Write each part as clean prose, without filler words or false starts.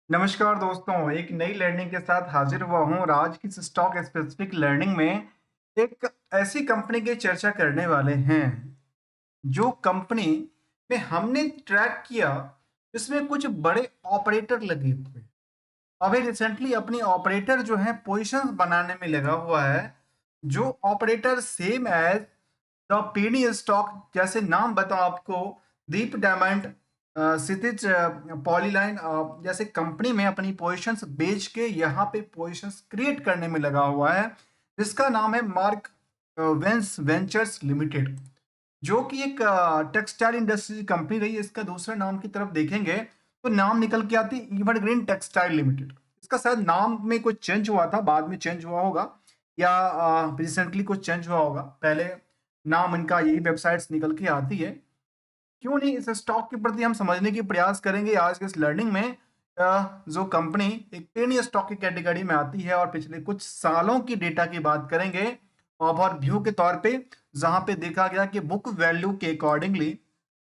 नमस्कार दोस्तों, एक नई लर्निंग के साथ हाजिर हुआ हूँ और आज की इस स्टॉक स्पेसिफिक लर्निंग में एक ऐसी कंपनी की चर्चा करने वाले हैं जो कंपनी में हमने ट्रैक किया जिसमें कुछ बड़े ऑपरेटर लगे हुए। अभी रिसेंटली अपनी ऑपरेटर जो है पोजीशंस बनाने में लगा हुआ है, जो operator same as the penny stock, जैसे नाम बताओ आपको, दीप डायमंड, क्षितिज पॉलीलाइन, जैसे कंपनी में अपनी पोजीशंस बेच के यहाँ पे पोजीशंस क्रिएट करने में लगा हुआ है, जिसका नाम है मार्क वेंस वेंचर्स लिमिटेड, जो कि एक टेक्सटाइल इंडस्ट्री कंपनी रही है। इसका दूसरा नाम की तरफ देखेंगे तो नाम निकल के आती है एवरग्रीन टेक्सटाइल लिमिटेड। इसका शायद नाम में कुछ चेंज हुआ था, बाद में चेंज हुआ होगा या रिसेंटली कुछ चेंज हुआ होगा। पहले नाम इनका यही वेबसाइट्स निकल के आती है। क्यों नहीं इस स्टॉक के प्रति हम समझने की प्रयास करेंगे आज के इस लर्निंग में। जो कंपनी एक पेनी स्टॉक की कैटेगरी में आती है और पिछले कुछ सालों की डेटा की बात करेंगे ओवरव्यू के तौर पे, जहां पे देखा गया कि बुक वैल्यू के अकॉर्डिंगली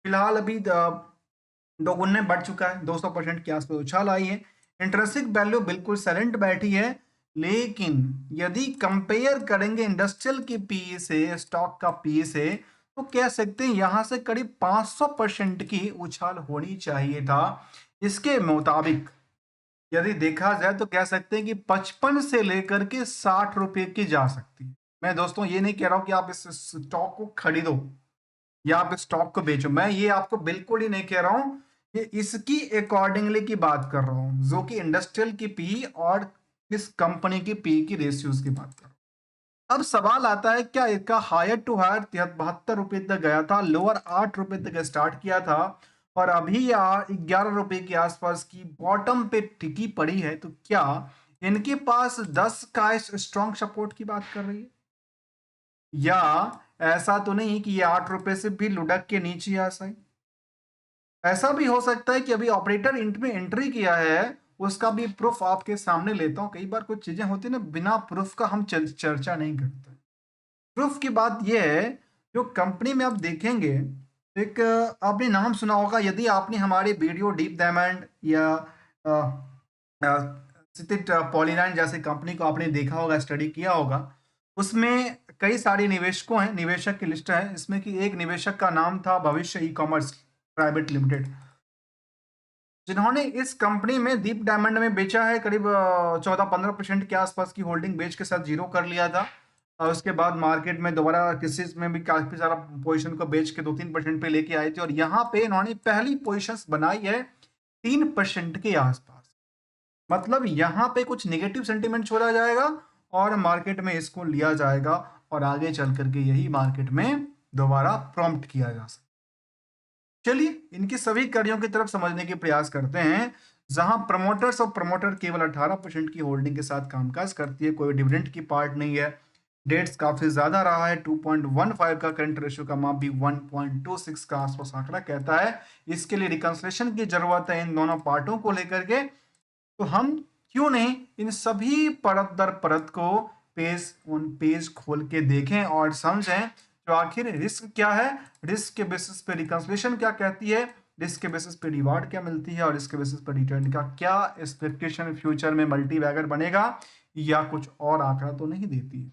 फिलहाल अभी दोगुने बढ़ चुका है, 200% के आसपास उछाल आई है। इंटरेंसिक वैल्यू बिल्कुल साइलेंट बैठी है, लेकिन यदि कंपेयर करेंगे इंडस्ट्रियल की पीई से, स्टॉक का पीई से, तो कह सकते हैं यहां से करीब 500% की उछाल होनी चाहिए था। इसके मुताबिक यदि देखा जाए तो कह सकते हैं कि 55 से लेकर के 60 रुपए की जा सकती है। मैं दोस्तों ये नहीं कह रहा हूं कि आप इस स्टॉक को खरीदो या आप स्टॉक को बेचो, मैं ये आपको बिल्कुल ही नहीं कह रहा हूं। ये इसकी अकॉर्डिंगली की बात कर रहा हूं, जो कि इंडस्ट्रियल की पी और इस कंपनी की पी की रेशियोज की बात कर रहा हूं। अब सवाल आता है, क्या इसका हायर टू हायर 72 रुपए तक गया था, लोअर 8 रुपए तक स्टार्ट किया था और अभी 11 रुपए के आसपास की बॉटम पे टिकी पड़ी है, तो क्या इनके पास 10 का स्ट्रॉन्ग सपोर्ट की बात कर रही है? या ऐसा तो नहीं कि ये 8 रुपए से भी लुढ़क के नीचे आ सके? ऐसा भी हो सकता है कि अभी ऑपरेटर इंट में एंट्री किया है, उसका भी प्रूफ आपके सामने लेता हूं। कई बार कुछ चीजें होती है ना, बिना प्रूफ का हम चर्चा नहीं करते। प्रूफ की बात यह है, जो कंपनी में आप देखेंगे, एक आपने नाम सुना होगा, यदि आपने हमारे वीडियो डीप डायमंड या सिटिट पॉलीलाइन जैसे कंपनी को आपने देखा होगा, स्टडी किया होगा, उसमें कई सारे निवेशकों हैं, निवेशक की लिस्ट है। इसमें कि एक निवेशक का नाम था भविष्य ई कॉमर्स प्राइवेट लिमिटेड, जिन्होंने इस कंपनी में दीप डायमंड में बेचा है करीब 14-15% के आसपास की होल्डिंग बेच के साथ जीरो कर लिया था। और उसके बाद मार्केट में दोबारा किसी में भी काफी सारा पोजीशन को बेच के 2-3% पे लेके आए थे और यहाँ पे इन्होंने पहली पोजीशंस बनाई है 3% के आसपास। मतलब यहाँ पे कुछ नेगेटिव सेंटिमेंट छोड़ा जाएगा और मार्केट में इसको लिया जाएगा और आगे चल करके यही मार्केट में दोबारा प्रॉम्प्ट किया जा सकता है। चलिए इनकी सभी कार्यों की तरफ समझने के प्रयास करते हैं। जहां प्रमोटर्स और प्रमोटर केवल 18% की होल्डिंग के साथ कामकाज करती है, कोई डिविडेंड की पार्ट नहीं है। डेट्स काफी ज्यादा रहा है, 2.15 का करंट रेशियो का माप भी 1.26 का आसपास आंकड़ा कहता है। इसके लिए रिकंसलेशन की जरूरत है इन दोनों पार्टों को लेकर के। तो हम क्यों नहीं इन सभी परत दर परत को पेज ऑन पेज खोल के देखें और समझें, तो आखिर रिस्क क्या है, रिस्क के बेसिस पे रिकंसलेशन क्या कहती है, रिस्क के बेसिस पे रिवार्ड क्या मिलती है और रिस्क के बेसिस पे रिटर्न का क्या एक्सपेक्टेशन फ्यूचर में मल्टी बैगर बनेगा या कुछ और आंकड़ा तो नहीं देती है।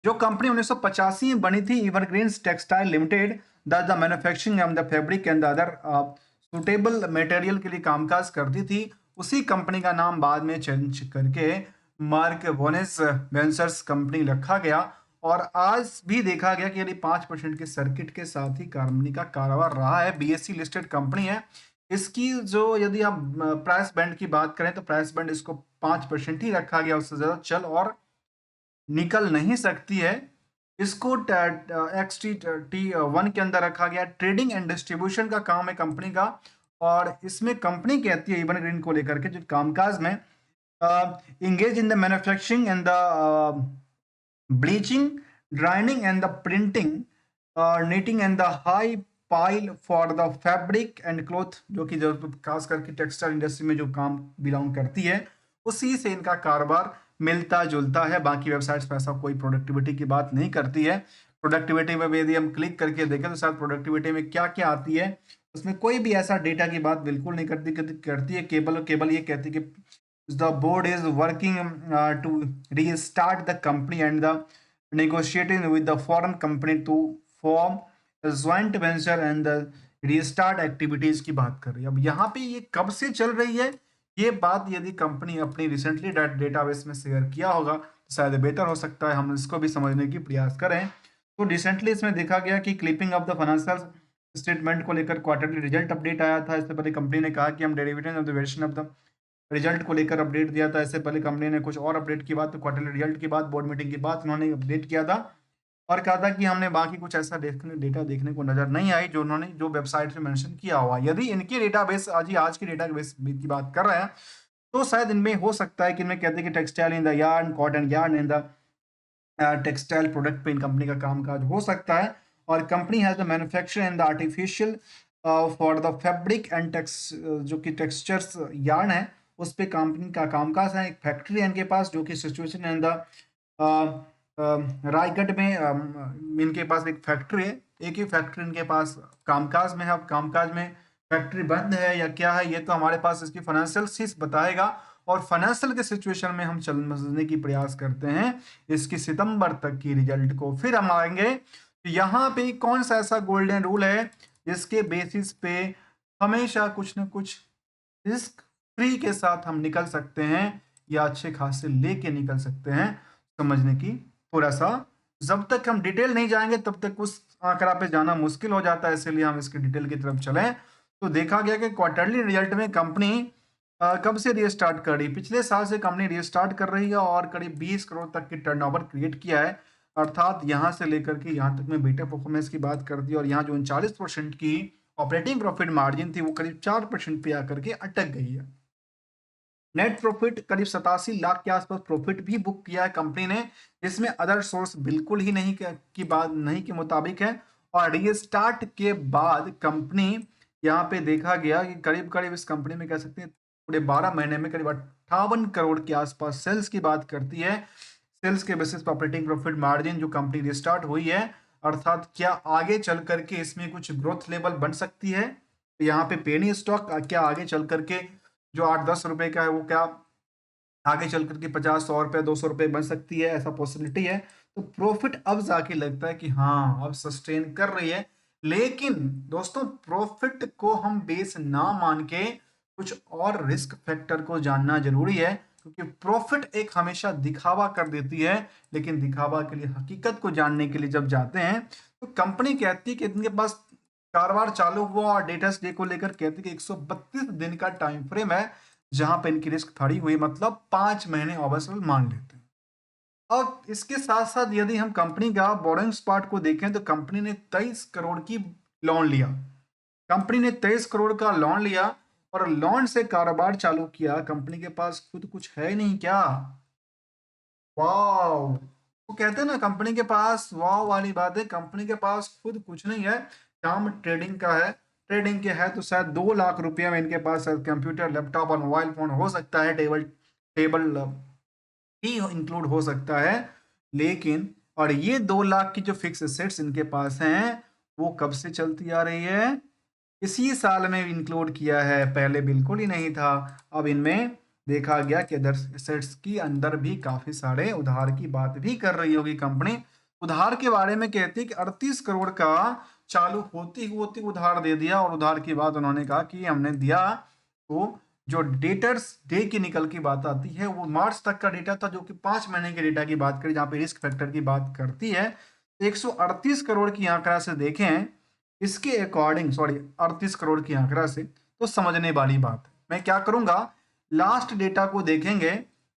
जो कंपनी 1985 में बनी थी, evergreens textile limited, the manufacturing and the fabric and the other suitable material के लिए कामकाज करती थी, उसी कंपनी का नाम बाद में चेंज करके मार्क वोनेस वेंचर्स कंपनी रखा गया। और आज भी देखा गया कि यदि 5% के सर्किट के साथ ही कंपनी का कारोबार रहा है, बीएससी लिस्टेड कंपनी है। इसकी जो यदि आप प्राइस बैंड की बात करें तो प्राइस बैंड इसको 5% ही रखा गया, उससे ज्यादा चल और निकल नहीं सकती है। इसको XT1 के अंदर रखा गया। ट्रेडिंग एंड डिस्ट्रीब्यूशन का काम है कंपनी का, और इसमें कंपनी कहती है इवन ग्रीन को लेकर के जो कामकाज में engage in the manufacturing and the bleaching, drying and the printing, knitting and the high pile for the fabric and cloth, जो कि जो खास करके टेक्सटाइल इंडस्ट्री में जो काम बिलोंग करती है, उसी से इनका कारोबार मिलता जुलता है। बाकी वेबसाइट्स पर ऐसा कोई प्रोडक्टिविटी की बात नहीं करती है। प्रोडक्टिविटी में भी यदि हम क्लिक करके देखें तो शायद प्रोडक्टिविटी में क्या क्या आती है, उसमें कोई भी ऐसा डेटा की बात बिल्कुल नहीं करती है। केवल केवल ये कहती है कि the board is working to restart the company and the negotiating with the foreign company to form a joint venture and the restart activities की बात कर रही है। अब यहाँ पे ये कब से चल रही है ये बात, यदि कंपनी अपनी रिसेंटली डेटाबेस में शेयर किया होगा तो शायद बेहतर हो सकता है हम इसको भी समझने की प्रयास करें। तो रिसेंटली इसमें देखा गया कि clipping of the financial statement को लेकर क्वार्टरली रिजल्ट अपडेट आया था। इससे पहले कंपनी ने कहा कि हम derivative of the variation of the result को लेकर अपडेट दिया था। इससे पहले कंपनी ने कुछ और अपडेट की बात, तो क्वार्टरली रिजल्ट की बात, बोर्ड मीटिंग की बात उन्होंने अपडेट किया था और कहा था कि हमने बाकी कुछ ऐसा डेटा देखने को नजर नहीं आई जो उन्होंने जो वेबसाइट पे मेंशन किया हुआ। यदि इनके डेटाबेस आज की डेटाबेस की बात कर रहे हैं तो शायद इनमें हो सकता है कि इनमें कहते हैं कि textile in the yarn, cotton yarn in the textile product पे इन कंपनी का कामकाज हो सकता है। और company has the manufacture and the artificial for the fabric and टेक्स जो कि टेक्सचर्स यार्न है उस पे कंपनी का कामकाज है। एक फैक्ट्री है इनके पास जो कि सिचुएशन इन द रायगढ़ में इनके पास एक फैक्ट्री है। एक ही फैक्ट्री इनके पास कामकाज में है। अब कामकाज में फैक्ट्री बंद है या क्या है ये तो हमारे पास इसकी फाइनेंशियल शीट बताएगा और फाइनेंशियल के सिचुएशन में हम समझने की प्रयास करते हैं इसकी सितंबर तक की रिजल्ट को। फिर हम आएंगे यहाँ पे कौन सा ऐसा गोल्डन रूल है जिसके बेसिस पे हमेशा कुछ न कुछ रिस्क फ्री के साथ हम निकल सकते हैं या अच्छे खासे लेके निकल सकते हैं। समझने की थोड़ा सा, जब तक हम डिटेल नहीं जाएंगे तब तक उस आंकड़ा पे जाना मुश्किल हो जाता है, इसलिए हम इसकी डिटेल की तरफ चलें। तो देखा गया कि क्वार्टरली रिजल्ट में कंपनी कब से रीस्टार्ट कर रही, पिछले साल से कंपनी रीस्टार्ट कर रही है और करीब 20 करोड़ तक की टर्नओवर क्रिएट किया है। अर्थात यहाँ से लेकर के यहाँ तक में बेटर परफॉर्मेंस की बात कर दी और यहाँ जो 39% की ऑपरेटिंग प्रॉफिट मार्जिन थी वो करीब 4% पे आकर के अटक गई है। नेट प्रॉफिट करीब 87 लाख के आसपास प्रॉफिट भी बुक किया है कंपनी ने, जिसमें अदर सोर्स बिल्कुल ही नहीं की बात नहीं के मुताबिक है। और रीस्टार्ट के बाद कंपनी यहाँ पे देखा गया कि करीब करीब इस कंपनी में कह सकते हैं पूरे 12 महीने में करीब 58 करोड़ के आसपास सेल्स की बात करती है। सेल्स के बेसिस पर ऑपरेटिंग प्रॉफिट मार्जिन जो कंपनी रिस्टार्ट हुई है, अर्थात क्या आगे चल करके इसमें कुछ ग्रोथ लेवल बन सकती है। तो यहाँ पे पेनी स्टॉक क्या आगे चल करके जो 8-10 रुपए का है वो क्या आगे चल करके 50-100 रुपए 200 रुपए बन सकती है, ऐसा पॉसिबिलिटी है। तो प्रॉफिट अब जाके लगता है कि हाँ अब सस्टेन कर रही है। लेकिन दोस्तों प्रॉफिट को हम बेस ना मान के कुछ और रिस्क फैक्टर को जानना जरूरी है, क्योंकि प्रॉफिट एक हमेशा दिखावा कर देती है, लेकिन दिखावा के लिए हकीकत को जानने के लिए जब जाते हैं तो कंपनी कहती है कि इनके पास कारोबार चालू हुआ और डेटर्स डे को लेकर कहती है कि 132 दिन का टाइम फ्रेम है जहां पे इनकी रिस्क खड़ी हुई, मतलब 5 महीने ऑब्वियसली मान लेते हैं। अब इसके साथ साथ यदि हम कंपनी का बोरोइंग्स पार्ट को देखें तो कंपनी ने 23 करोड़ की लोन लिया। कंपनी ने 23 करोड़ का लोन लिया और लोन से कारोबार चालू किया। कंपनी के पास खुद कुछ है नहीं क्या? वाह, वो कहते हैं ना कंपनी के पास वाह वाली बात है, कंपनी के पास खुद कुछ नहीं है, काम ट्रेडिंग का है। ट्रेडिंग के है तो शायद 2 लाख रुपए में इनके पास कंप्यूटर, लैपटॉप और मोबाइल फोन हो सकता है, टेबल टेबल ही इंक्लूड हो सकता है। लेकिन और ये 2 लाख की जो फिक्स एसेट्स इनके पास हैं वो कब से चलती आ रही है? इसी साल में इंक्लूड किया है, पहले बिल्कुल ही नहीं था। अब इनमें देखा गया कि अदर एसेट्स की अंदर भी काफी सारे उधार की बात भी कर रही होगी कंपनी। उधार के बारे में कहती है कि 38 करोड़ का चालू होती होती उधार दे दिया और उधार की बात उन्होंने कहा कि हमने दिया। तो जो डेटर्स डे की निकल की बात आती है वो मार्च तक का डेटा था, जो कि 5 महीने के डेटा की बात करी जहाँ पे रिस्क फैक्टर की बात करती है। 138 करोड़ की आंकड़ा से देखें इसके अकॉर्डिंग, सॉरी 38 करोड़ की आंकड़ा से, तो समझने वाली बात है। मैं क्या करूंगा, लास्ट डेटा को देखेंगे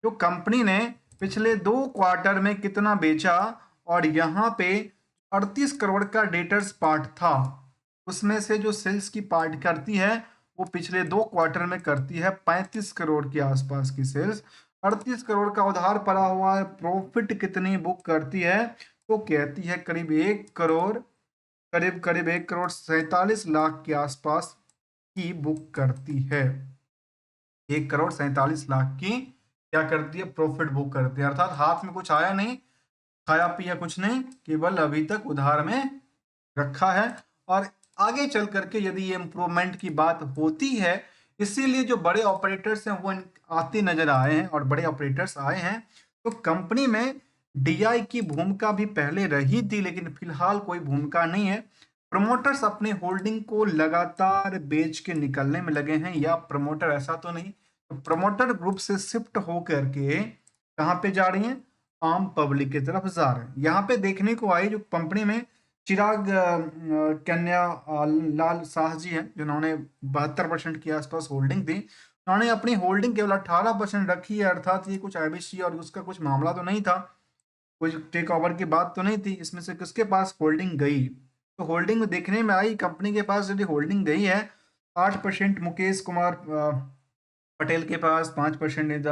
जो कंपनी ने पिछले 2 क्वार्टर में कितना बेचा और यहाँ पे 38 करोड़ का डेटर्स पार्ट था, उसमें से जो सेल्स की पार्ट करती है वो पिछले 2 क्वार्टर में करती है 35 करोड़ के आसपास की सेल्स। 38 करोड़ का उधार पड़ा हुआ है, प्रॉफिट कितनी बुक करती है? तो कहती है करीब 1 करोड़, करीब करीब 1 करोड़ 47 लाख के आसपास की बुक करती है। 1 करोड़ 47 लाख की क्या करती है? प्रॉफिट बुक करती है। अर्थात हाथ में कुछ आया नहीं, खाया पिया कुछ नहीं, केवल अभी तक उधार में रखा है। और आगे चल करके यदि ये इम्प्रूवमेंट की बात होती है, इसीलिए जो बड़े ऑपरेटर्स हैं वो आते नजर आए हैं और बड़े ऑपरेटर्स आए हैं। तो कंपनी में डीआई की भूमिका भी पहले रही थी, लेकिन फिलहाल कोई भूमिका नहीं है। प्रमोटर्स अपने होल्डिंग को लगातार बेच के निकलने में लगे हैं, या प्रमोटर ऐसा तो नहीं, तो प्रमोटर ग्रुप से शिफ्ट होकर के कहाँ पे जा रही हैं, आम पब्लिक की तरफ जा रहे हैं। यहाँ पे देखने को आई जो कंपनी में चिराग कन्या लाल शाह जी हैं, जिन्होंने 72% के आसपास होल्डिंग थी। उन्होंने अपनी होल्डिंग केवल 18% रखी है, अर्थात ये कुछ आईबीसी और उसका कुछ मामला तो नहीं था, कुछ टेक ओवर की बात तो नहीं थी। इसमें से किसके पास होल्डिंग गई, तो होल्डिंग देखने में आई कंपनी के पास यदि होल्डिंग गई है 8% मुकेश कुमार पटेल के पास, 5%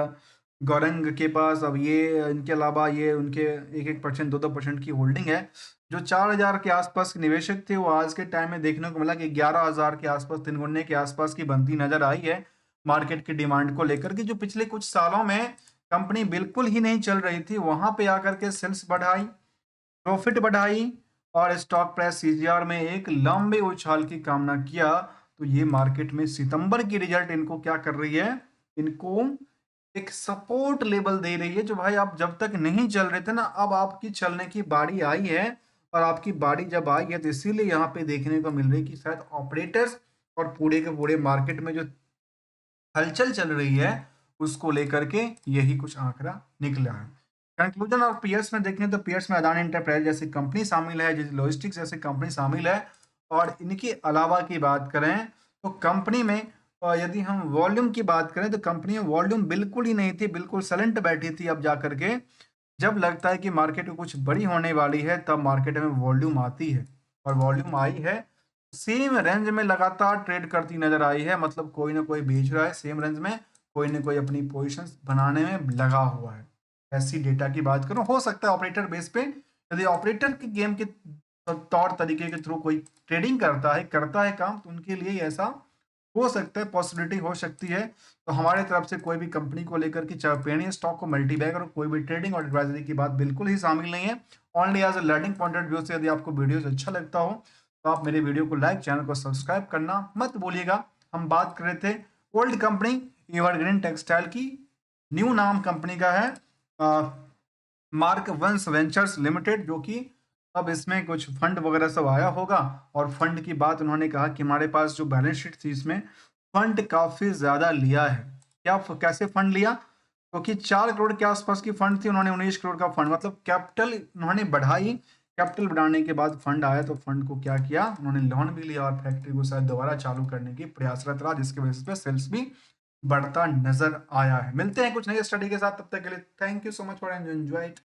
गौरंग के पास। अब ये इनके अलावा ये उनके 1-1%, 2-2% की होल्डिंग है। जो 4,000 के आसपास के निवेशक थे, वो आज के टाइम में देखने को मिला कि 11,000 के आसपास, 3 गुने के आसपास की बनती नजर आई है, मार्केट की डिमांड को लेकर के। जो पिछले कुछ सालों में कंपनी बिल्कुल ही नहीं चल रही थी, वहां पे आकर के सेल्स बढ़ाई, प्रॉफिट बढ़ाई और स्टॉक प्राइस सीजीआर में एक लंबे उछाल की कामना किया। तो ये मार्केट में सितंबर की रिजल्ट इनको क्या कर रही है, इनको एक सपोर्ट लेवल दे रही है, जो भाई आप जब तक नहीं चल रहे थे ना, अब आपकी चलने की बारी आई है। और आपकी बारी जब आई है, तो इसीलिए यहाँ पे देखने को मिल रही है कि शायद ऑपरेटर्स और पूरे के पूरे मार्केट में जो हलचल चल रही है, उसको लेकर के यही कुछ आंकड़ा निकला है। कंक्लूजन और पीएस में देखें तो पीएस में अदानी एंटरप्राइज जैसी कंपनी शामिल है, जैसे लॉजिस्टिक्स जैसी कंपनी शामिल है। और इनके अलावा की बात करें तो कंपनी में यदि हम वॉल्यूम की बात करें तो कंपनी में वॉल्यूम बिल्कुल ही नहीं थी, बिल्कुल साइलेंट बैठी थी। अब जा करके जब लगता है कि मार्केट में कुछ बड़ी होने वाली है, तब मार्केट में वॉल्यूम आती है, और वॉल्यूम आई है। सेम रेंज में लगातार ट्रेड करती नजर आई है, मतलब कोई ना कोई बेच रहा है सेम रेंज में, कोई ना कोई अपनी पोजीशंस बनाने में लगा हुआ है। ऐसी डेटा की बात करूं, हो सकता है ऑपरेटर बेस पे, यदि ऑपरेटर के गेम के तौर तरीके के थ्रू कोई ट्रेडिंग करता है काम, तो उनके लिए ऐसा हो सकता है, पॉसिबिलिटी हो सकती है। तो हमारे तरफ से कोई भी कंपनी को लेकर के, चाहे पेनी स्टॉक को, मल्टीबैग और कोई भी ट्रेडिंग और एडवाइजरी की बात बिल्कुल ही शामिल नहीं है। Only as a learning point of view से यदि आपको वीडियोस अच्छा लगता हो, तो आप मेरे वीडियो को लाइक, चैनल को सब्सक्राइब करना मत भूलिएगा। हम बात कर रहे थे ओल्ड कंपनी एवरग्रीन टेक्सटाइल की, न्यू नाम कंपनी का है मार्क वंस वेंचर्स लिमिटेड, जो कि अब इसमें कुछ फंड वगैरह सब आया होगा। और फंड की बात उन्होंने कहा कि हमारे पास जो बैलेंस शीट थी, इसमें फंड काफी ज्यादा लिया है। कैसे फंड लिया, क्योंकि 4 करोड़ के आसपास की फंड थी, उन्होंने 19 करोड़ का फंड, मतलब कैपिटल उन्होंने बढ़ाई। कैपिटल बढ़ाने के बाद फंड आया, तो फंड को क्या किया, उन्होंने लोन भी लिया और फैक्ट्री को शायद दोबारा चालू करने की प्रयासरत रहा, जिसके वजह से सेल्स भी बढ़ता नजर आया है। मिलते हैं कुछ नई स्टडी के साथ, तब तक के लिए thank you so much for enjoy it.